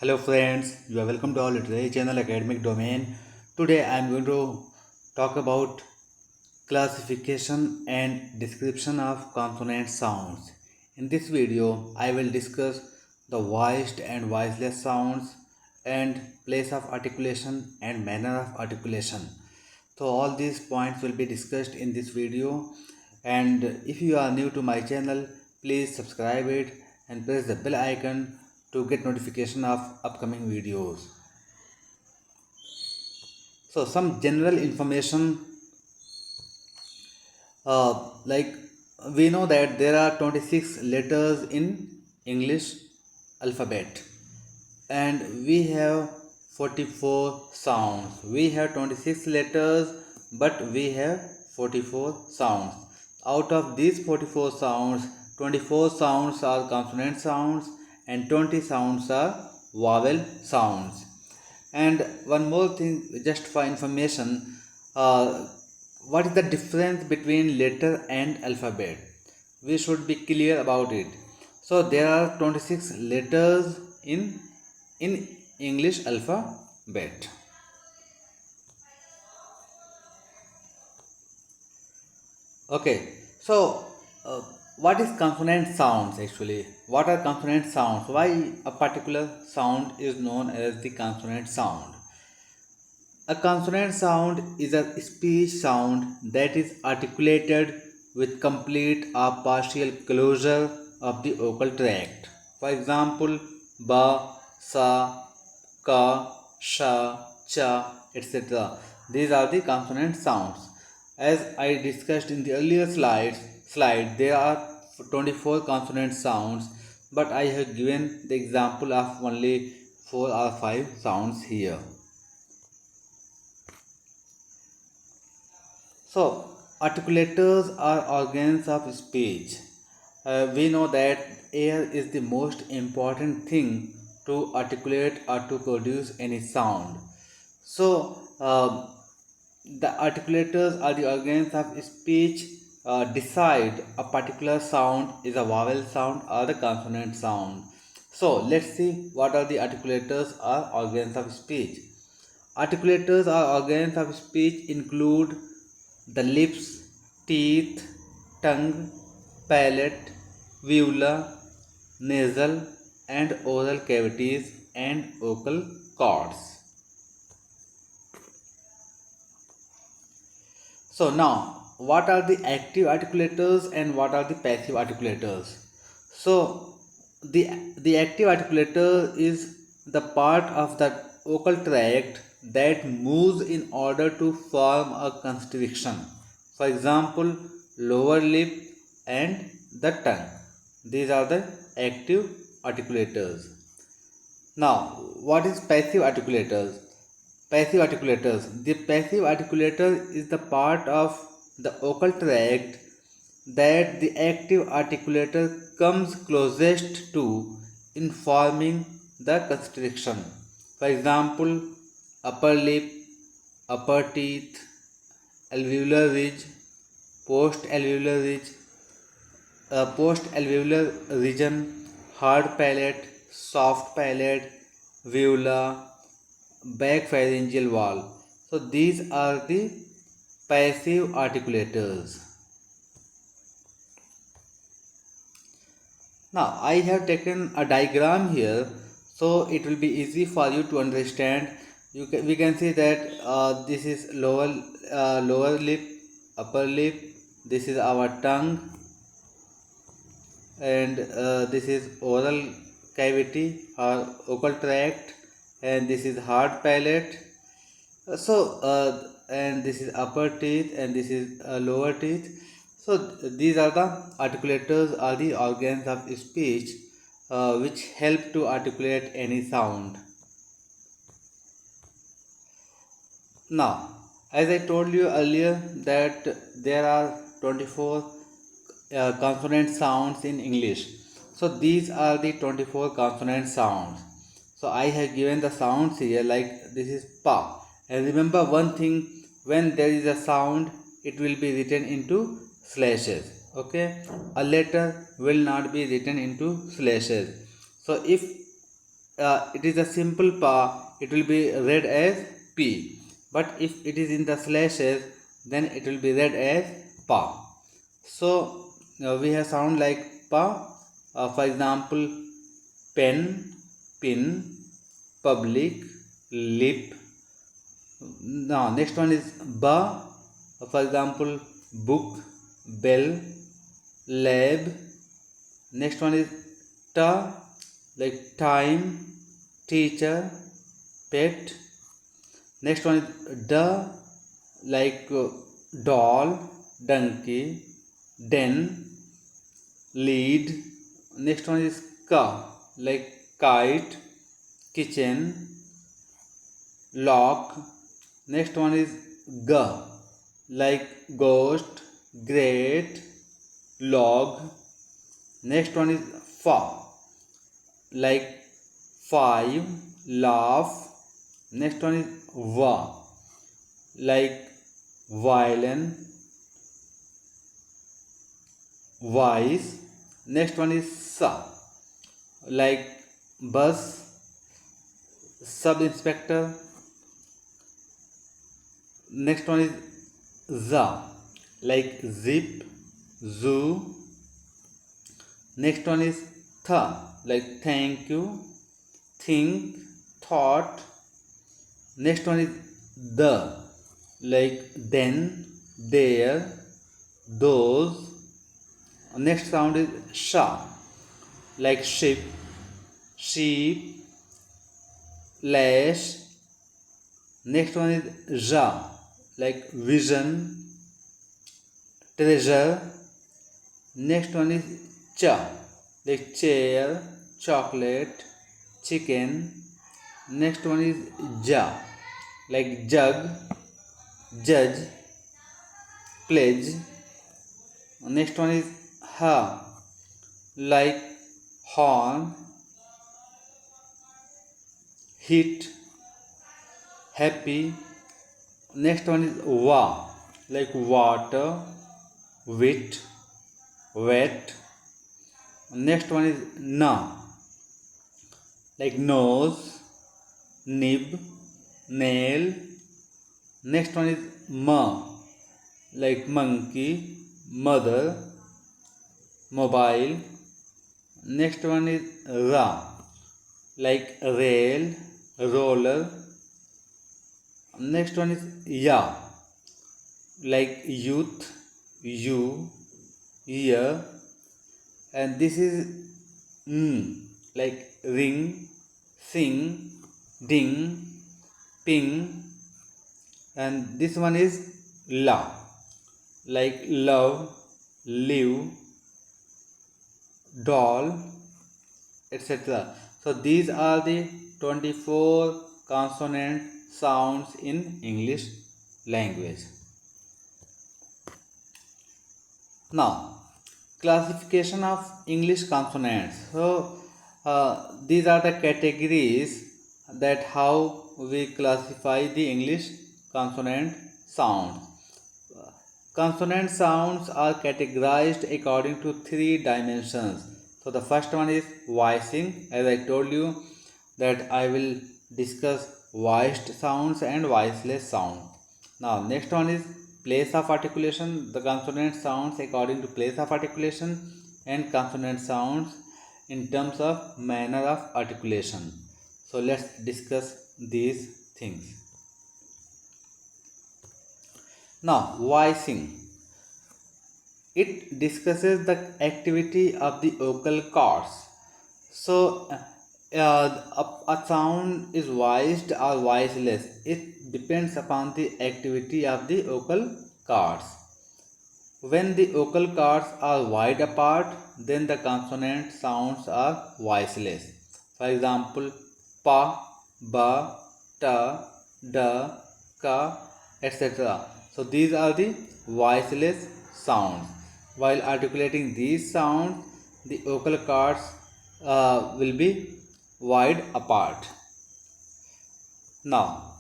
Hello friends, you are welcome to our literary channel academic domain. Today I am going to talk about classification and description of consonant sounds. In this video, I will discuss the voiced and voiceless sounds and place of articulation and manner of articulation. So all these points will be discussed in this video, and if you are new to my channel, please subscribe it and press the bell icon to get notification of upcoming videos. So some general information, like we know that there are 26 letters in English alphabet and we have 44 sounds. We have 26 letters but we have 44 sounds. Out of these 44 sounds, 24 sounds are consonant sounds and 20 sounds are vowel sounds. And one more thing, just for information, what is the difference between letter and alphabet? We should be clear about it. So there are 26 letters in English alphabet. Okay, so what is consonant sounds actually? What are consonant sounds? Why a particular sound is known as the consonant sound? A consonant sound is a speech sound that is articulated with complete or partial closure of the vocal tract. For example, ba, sa, ka, sha, cha, etc. These are the consonant sounds. As I discussed in the earlier slide, there are 24 consonant sounds, but I have given the example of only 4 or 5 sounds here. So, articulators are organs of speech. We know that air is the most important thing to articulate or to produce any sound. So, the articulators are the organs of speech decide a particular sound is a vowel sound or the consonant sound. So, let's see what are the articulators or organs of speech. Articulators or organs of speech include the lips, teeth, tongue, palate, uvula, nasal and oral cavities and vocal cords. So now, what are the active articulators and what are the passive articulators? So the active articulator is the part of the vocal tract that moves in order to form a constriction. For example, lower lip and the tongue. These are the active articulators. Now, what is passive articulators? Passive articulators. The passive articulator is the part of the vocal tract that the active articulator comes closest to in forming the constriction. For example, upper lip, upper teeth, alveolar ridge, post-alveolar ridge, post-alveolar region, hard palate, soft palate, uvula, back pharyngeal wall. So these are the passive articulators. Now I have taken a diagram here so it will be easy for you to understand. We can see that this is lower lip, upper lip, this is our tongue, and this is oral cavity or vocal tract, and this is hard palate. And this is upper teeth and this is lower teeth. So these are the articulators or the organs of speech which help to articulate any sound. Now, as I told you earlier that there are 24 consonant sounds in English. So these are the 24 consonant sounds. So I have given the sounds here, like this is pa. And remember one thing, when there is a sound, it will be written into slashes. Okay, a letter will not be written into slashes. So if it is a simple pa, it will be read as p. But if it is in the slashes, then it will be read as pa. So we have sound like pa. For example, pen, pin, public, lip. Now next one is ba. For example, book, bell, lab. Next one is ta, like time, teacher, pet. Next one is da, like doll, donkey, den, lead. Next one is ka, like kite, kitchen, lock. Next one is ga, like ghost, great, log. Next one is fa, like five, laugh. Next one is va, like violin, vice. Next one is sa, like bus, sub inspector. Next one is za, like zip, zoo. Next one is tha, like thank you, think, thought. Next one is the, like then, there, those. Next sound is sha, like ship, sheep, lash. Next one is ja, like vision, treasure. Next one is cha, like chair, chocolate, chicken. Next one is ja, like jug, judge, pledge. Next one is ha, like horn, hit, happy. Next one is va, like water, wit, wet. Next one is na, like nose, nib, nail. Next one is ma, like monkey, mother, mobile. Next one is ra, like rail, roller. Next one is ya, like youth, you, year. And this is like ring, sing, ding, ping. And this one is la, like love, live, doll, etc. So these are the 24 consonant sounds in English language. Now, classification of English consonants. So these are the categories that how we classify the English consonant sounds. Consonant sounds are categorized according to 3 dimensions. So the first one is voicing. As I told you that I will discuss voiced sounds and voiceless sound. Now next one is place of articulation. The consonant sounds according to place of articulation, and consonant sounds in terms of manner of articulation. So let's discuss these things. Now voicing, it discusses the activity of the vocal cords. So a sound is voiced or voiceless. It depends upon the activity of the vocal cords. When the vocal cords are wide apart, then the consonant sounds are voiceless. For example, pa, ba, ta, da, ka, etc. So these are the voiceless sounds. While articulating these sounds, the vocal cords will be wide apart. Now,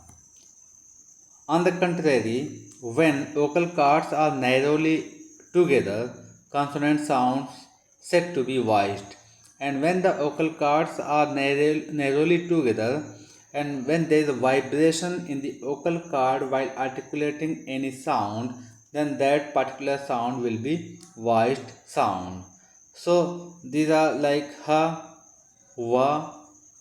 on the contrary, when vocal cords are narrowly together, consonant sounds said to be voiced. and when the vocal cords are narrowly together, and when there is a vibration in the vocal cord while articulating any sound, then that particular sound will be voiced sound. So these are like ha, va,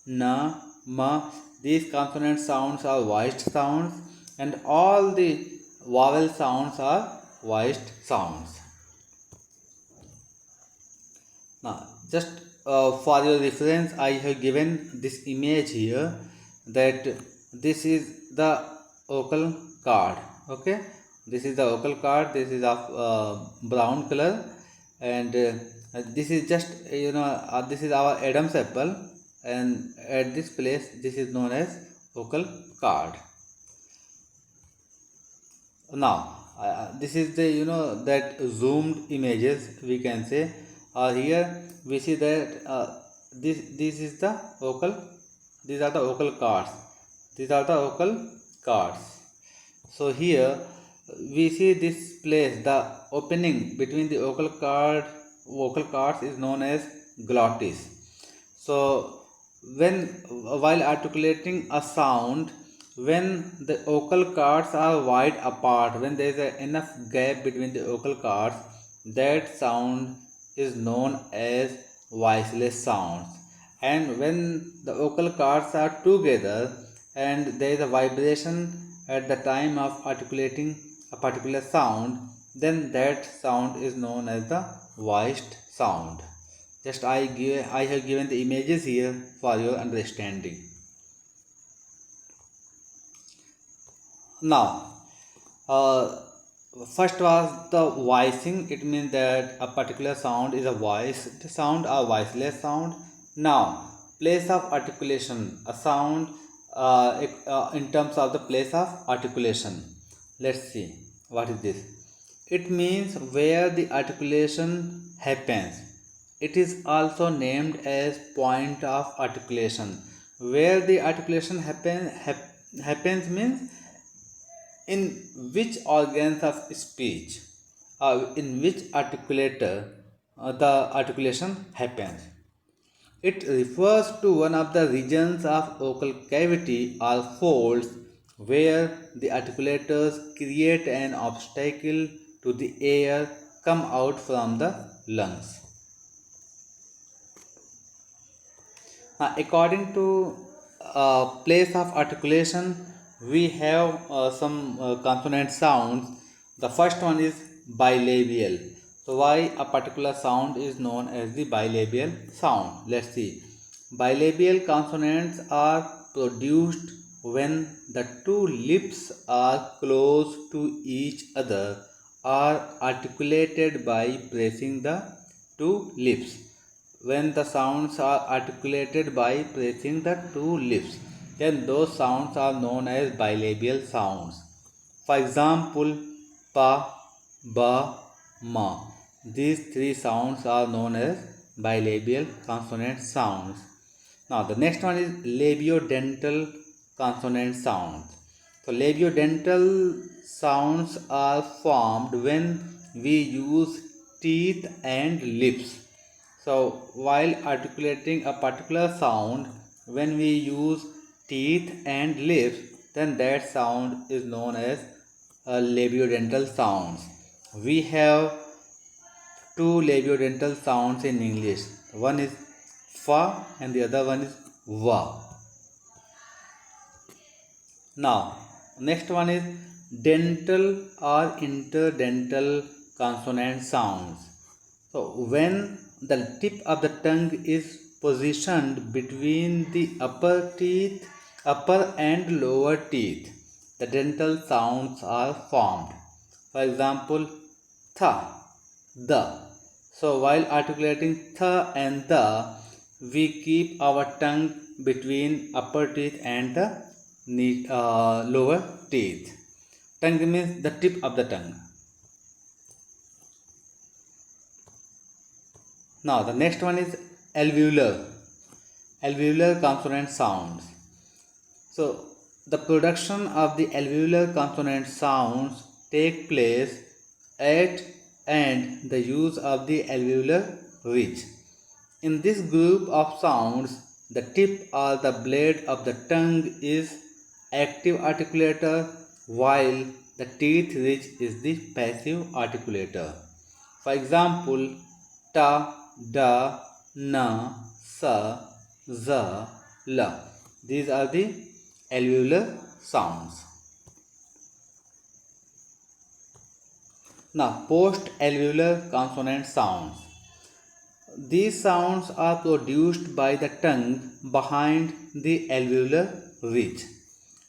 na, ma. These consonant sounds are voiced sounds, and all the vowel sounds are voiced sounds. Now, just for your reference, I have given this image here, that this is the vocal cord. Okay, this is the vocal cord. This is of brown color, and this is just this is our Adam's apple, and at this place, this is known as vocal cord. Now this is the that zoomed images, we can say. Here we see that this is the vocal, these are the vocal cords, these are the vocal cords. So here we see this place, the opening between the vocal cords is known as glottis. So when while articulating a sound, when the vocal cords are wide apart, when there is enough gap between the vocal cords, that sound is known as voiceless sounds. And when the vocal cords are together and there is a vibration at the time of articulating a particular sound, then that sound is known as the voiced sound. Just I have given the images here for your understanding. Now, first was the voicing. It means that a particular sound is a voiced sound or voiceless sound. Now, place of articulation, a sound in terms of the place of articulation. Let's see what is this. It means where the articulation happens. It is also named as point of articulation. Where the articulation happens means in which organs of speech or in which articulator the articulation happens. It refers to one of the regions of vocal cavity or folds where the articulators create an obstacle to the air come out from the lungs. According to place of articulation, we have some consonant sounds. The first one is bilabial. So why a particular sound is known as the bilabial sound? Let's see. Bilabial consonants are produced when the two lips are close to each other or articulated by pressing the two lips. When the sounds are articulated by pressing the two lips, then those sounds are known as bilabial sounds. For example, pa, ba, ma. These three sounds are known as bilabial consonant sounds. Now the next one is labiodental consonant sounds. So labiodental sounds are formed when we use teeth and lips. So while articulating a particular sound, when we use teeth and lips, then that sound is known as labiodental sounds. We have two labiodental sounds in English. One is fa and the other one is va. Now, next one is dental or interdental consonant sounds. So when the tip of the tongue is positioned between the upper and lower teeth, the dental sounds are formed. For example, tha, the. So while articulating tha and the, we keep our tongue between upper teeth and the lower teeth. Tongue means the tip of the tongue. Now the next one is alveolar consonant sounds. So the production of the alveolar consonant sounds take place at and the use of the alveolar ridge. In this group of sounds, the tip or the blade of the tongue is active articulator while the teeth ridge is the passive articulator. For example, ta, da, na, sa, za, la. These are the alveolar sounds. Now, post-alveolar consonant sounds. These sounds are produced by the tongue behind the alveolar ridge.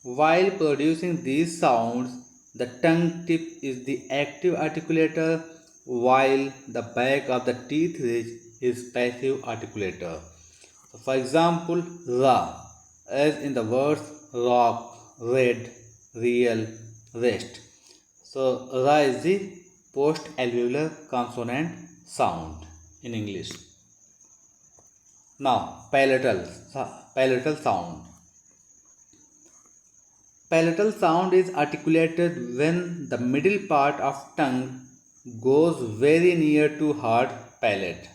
While producing these sounds, the tongue tip is the active articulator while the back of the teeth ridge is passive articulator. For example, ra, as in the words rock, red, real, rest. So, ra is the post-alveolar consonant sound in English. Now, palatal sound. Palatal sound is articulated when the middle part of tongue goes very near to hard palate.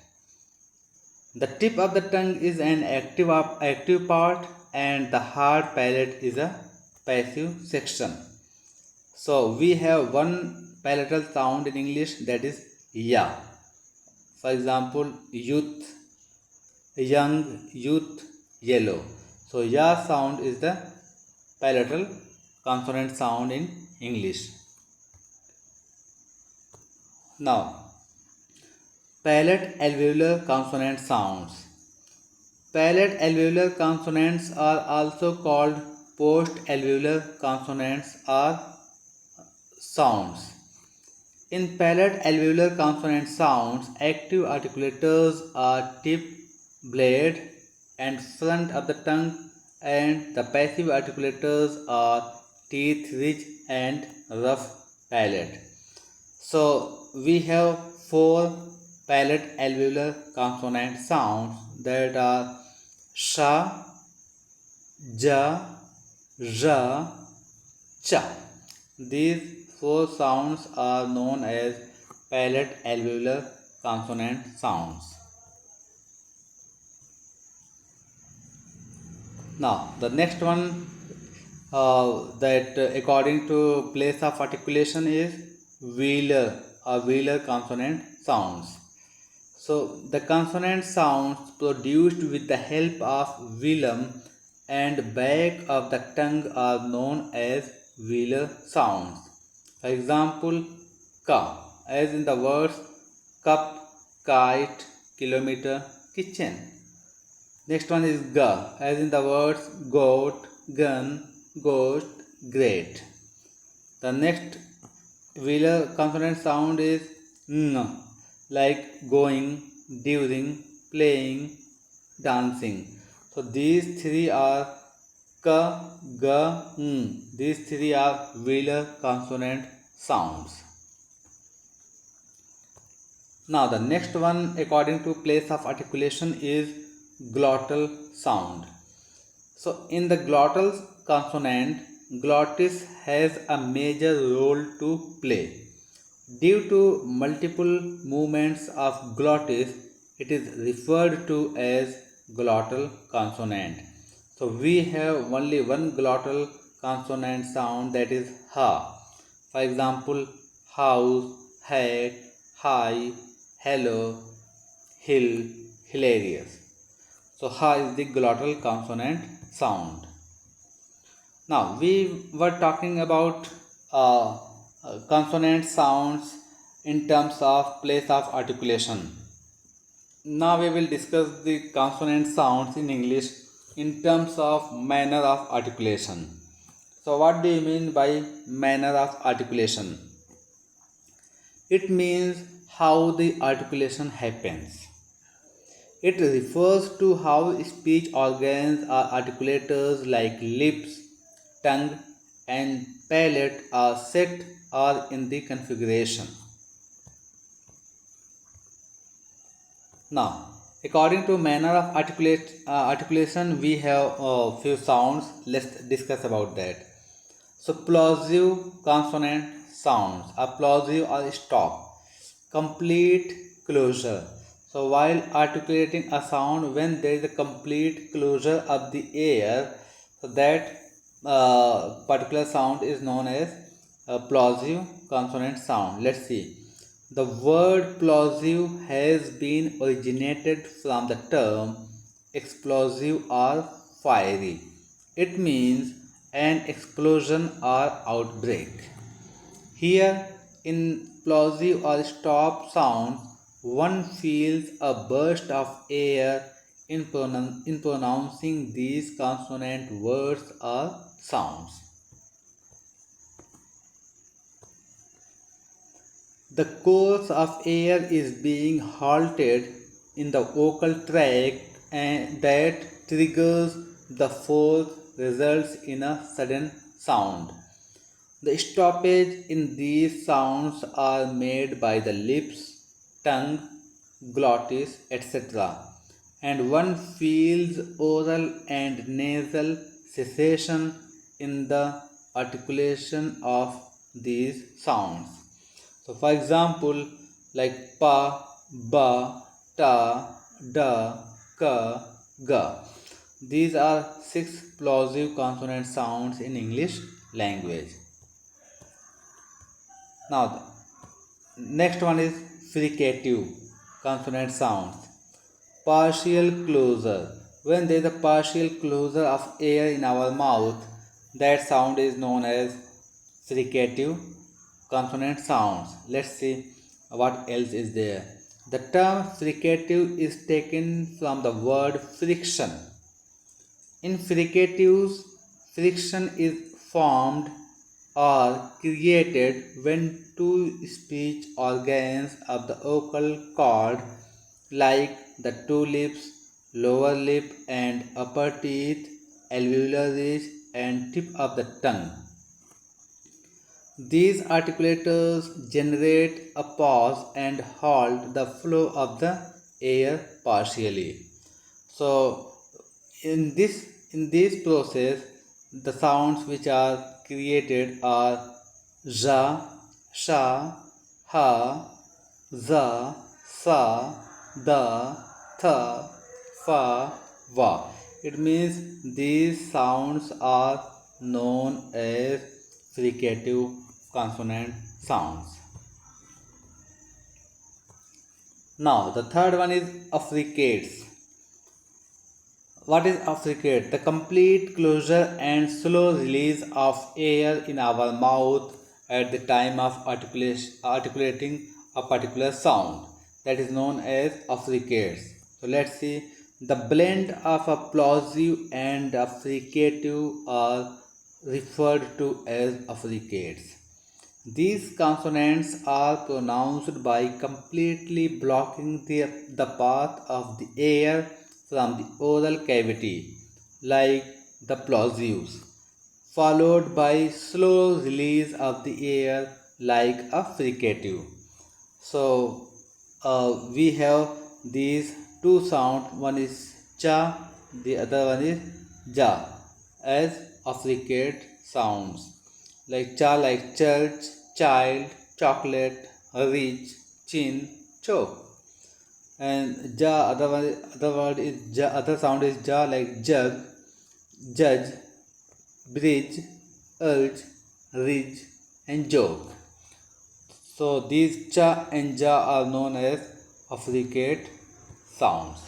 The tip of the tongue is an active part and the hard palate is a passive section. So we have one palatal sound in English, that is ya. For example, youth, young, youth, yellow. So ya sound is the palatal consonant sound in English. Now, palate alveolar consonant sounds. Palate alveolar consonants are also called post-alveolar consonants or sounds. In palate alveolar consonant sounds, active articulators are tip, blade, and front of the tongue, and the passive articulators are teeth, ridge, and rough palate. So we have four palate alveolar consonant sounds, that are sha, ja, ja, cha. These four sounds are known as palate alveolar consonant sounds. Now, the next one that according to place of articulation is velar or velar consonant sounds. So, the consonant sounds produced with the help of velum and back of the tongue are known as velar sounds. For example, ka, as in the words cup, kite, kilometer, kitchen. Next one is ga, as in the words goat, gun, ghost, great. The next velar consonant sound is n, like going, during, playing, dancing. So these three are ka, ga, n. These three are velar consonant sounds. Now the next one according to place of articulation is glottal sound. So in the glottal consonant, glottis has a major role to play. Due to multiple movements of glottis, it is referred to as glottal consonant. So we have only one glottal consonant sound, that is ha. For example, house, hat, high, hello, hill, hilarious. So ha is the glottal consonant sound. Now we were talking about consonant sounds in terms of place of articulation. Now we will discuss the consonant sounds in English in terms of manner of articulation. So what do you mean by manner of articulation? It means how the articulation happens. It refers to how speech organs or articulators like lips, tongue, and palate are set or in the configuration. Now, according to manner of articulation, we have a few sounds. Let's discuss about that. So, plosive consonant sounds. A plosive or stop. Complete closure. So while articulating a sound, when there is a complete closure of the air, so that particular sound is known as a plosive consonant sound. Let's see. The word plosive has been originated from the term explosive or fiery. It means an explosion or outbreak. Here, in plosive or stop sound, one feels a burst of air in pronouncing these consonant words or sounds. The course of air is being halted in the vocal tract and that triggers the force results in a sudden sound. The stoppage in these sounds are made by the lips, tongue, glottis, etc. And one feels oral and nasal cessation in the articulation of these sounds. So, for example, like pa, ba, ta, da, ka, ga. These are six plosive consonant sounds in English language. Now, the next one is fricative consonant sounds. Partial closure. When there is a partial closure of air in our mouth, that sound is known as fricative consonant sounds. Let's see what else is there. The term fricative is taken from the word friction. In fricatives, friction is formed or created when two speech organs of the vocal cord, like the two lips, lower lip and upper teeth, alveolar ridge and tip of the tongue. These articulators generate a pause and halt the flow of the air partially. So in this process, the sounds which are created are ja, sha, ha, za, sa, da, tha, fa, va. It means these sounds are known as fricative consonant sounds. Now the third one is afflicates. What is afflicate? The complete closure and slow release of air in our mouth at the time of articulating a particular sound. That is known as afflicates. So let's see. The blend of a plosive and a fricative are referred to as afflicates. These consonants are pronounced by completely blocking the path of the air from the oral cavity, like the plosives, followed by slow release of the air, like a fricative. So, we have these two sounds, one is cha, the other one is ja, as afflicate sounds. Like cha, like church, child, chocolate, rich, chin, choke. And ja, other sound is ja, like jug, judge, bridge, urge, ridge, and joke. So these cha and ja are known as afflicate sounds.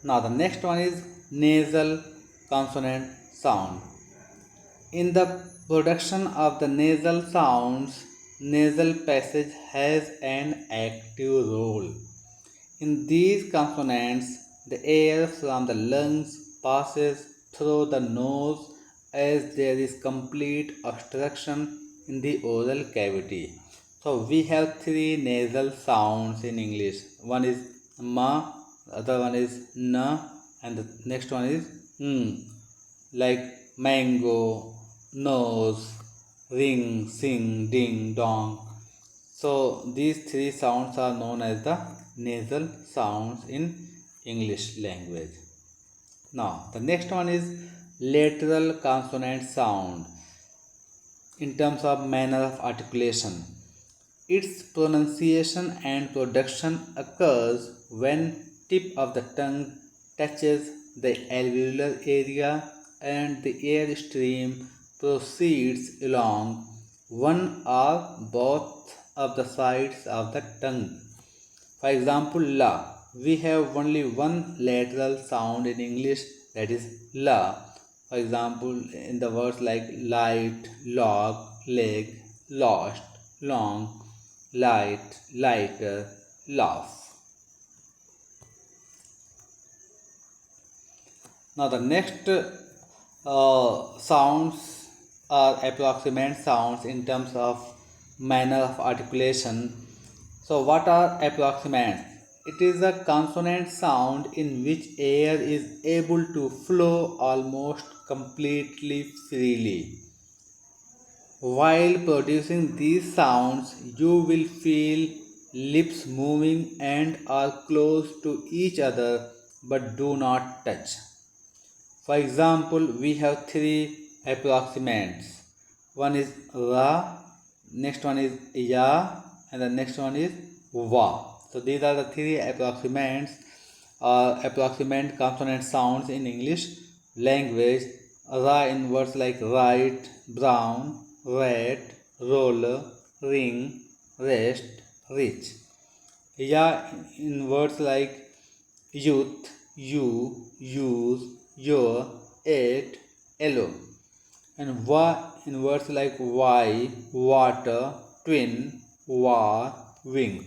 Now the next one is nasal consonant sound. In the production of the nasal sounds, nasal passage has an active role. In these consonants, the air from the lungs passes through the nose as there is complete obstruction in the oral cavity. So we have three nasal sounds in English. One is ma, the other one is na, and the next one is like mango, nose, ring, sing, ding, dong. So these three sounds are known as the nasal sounds in English language. Now the next one is lateral consonant sound in terms of manner of articulation. Its pronunciation and production occurs when tip of the tongue touches the alveolar area and the air stream proceeds along one or both of the sides of the tongue. For example, la. We have only one lateral sound in English, that is la. For example, in the words like light, log, leg, lost, long, light, lighter, laugh. Now the next sounds are approximate sounds in terms of manner of articulation. So what are approximants? It is a consonant sound in which air is able to flow almost completely freely. While producing these sounds, you will feel lips moving and are close to each other but do not touch. For example, we have three approximants. One is ra, next one is ya, and the next one is va. So these are the three approximants or approximate consonant sounds in English language. Ra in words like right, brown, rat, roller, ring, rest, rich. Ya in words like youth, you, use, your, ate, yellow. And va in words like why, water, twin, war, wing.